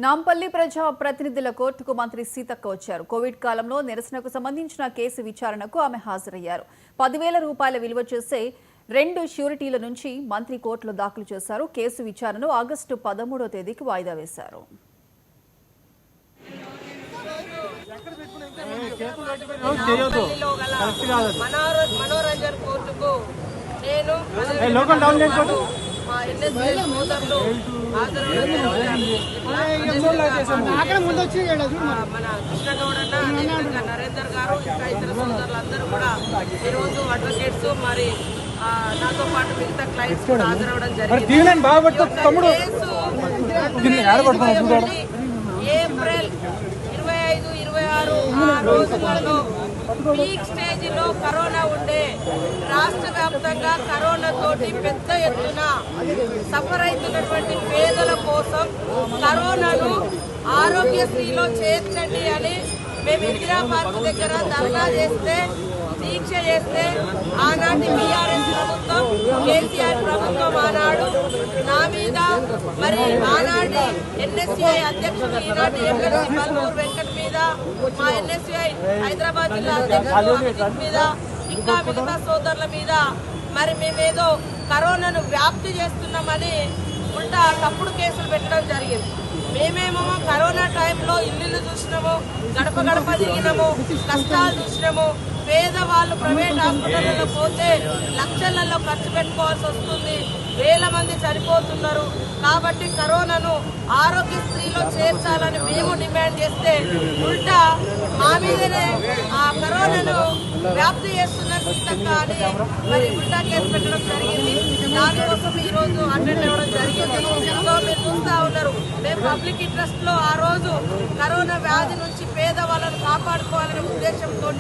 నాంపల్లి ప్రజా ప్రతినిధుల కోర్టుకు మంత్రి సీతక్క వచ్చారు. కోవిడ్ కాలంలో నిరసనకు సంబంధించిన కేసు విచారణకు ఆమె హాజరయ్యారు. 10,000 రూపాయల విలువ చేసే 2 ష్యూరిటీల నుంచి మంత్రి కోర్టులో దాఖలు చేశారు. కేసు విచారణను ఆగస్టు 13వ తేదీకి వాయిదా వేశారు. మనోరంజన్ కోర్టుకు నేను మన కృష్ణగౌడన్న నరేందర్ గారు ఇంకా ఇతర సోదరులందరూ కూడా ఈరోజు అడ్వకేట్స్ మరి నాతో పాటు మిగతా క్లయింట్స్ కూడా హాజరవడం జరిగింది. ఏప్రిల్ 25, 26 ఆ రోజులలో పీక్ స్టేజ్ లో కరోనా ఉండే రాష్ట్ర వ్యాప్తంగా కరోనా తోటి పెద్ద ఎత్తున సఫర్ అవుతున్నటువంటి పేదల కోసం కరోనాను ఆరోగ్యశ్రీలో చేర్చండి అని మేము ఇందిరా పార్క్ దగ్గర ధర్నా చేస్తే, దీక్ష చేస్తే ఆనాటి బీఆర్ఎస్ ప్రభుత్వం, కేసీఆర్ ప్రభుత్వం ఆనాడు నా మీద మరి ఆనాటి ఎన్ఎస్సీఐ అధ్యక్షుడు ఈనాటి ఎమ్మెల్సీ బల్మూరు వెంకట్ మీద, మా ఎన్ఎస్సీఐ హైదరాబాద్ జిల్లా అధ్యక్షుడు అభిజిత్ మీద, ఇంకా మిగతా సోదరుల మీద మరి మేమేదో కరోనాను వ్యాప్తి చేస్తున్నామని ఉల్టా తప్పుడు కేసులు పెట్టడం జరిగింది. మేమేమో కరోనా టైంలో ఇల్లు చూసినాము, గడప గడప తిరిగినాము, కష్టాలు చూసినాము. పేదవాళ్ళు ప్రైవేట్ హాస్పిటల్లో పోతే లక్షలలో ఖర్చు పెట్టుకోవాల్సి వస్తుంది, వేల మంది చనిపోతున్నారు. కాబట్టి కరోనాను ఆరోగ్యశ్రీలో చేర్చాలని మేము డిమాండ్ చేస్తే ఉల్టా మా మీదనే ఆ కరోనాను వ్యాప్తి చేస్తున్న సీతక్క అని మరి ఉల్టా కేసు పెట్టడం జరిగింది. దానికోసం ఈ రోజు అటెండ్ అవ్వడం జరిగింది. సో మీరు చూస్తా ఉన్నారు, మేము పబ్లిక్ ఇంట్రెస్ట్ లో ఆ రోజు కరోనా వ్యాధి నుంచి పేదవాళ్ళను కాపాడుకోవాలనే ఉద్దేశంతో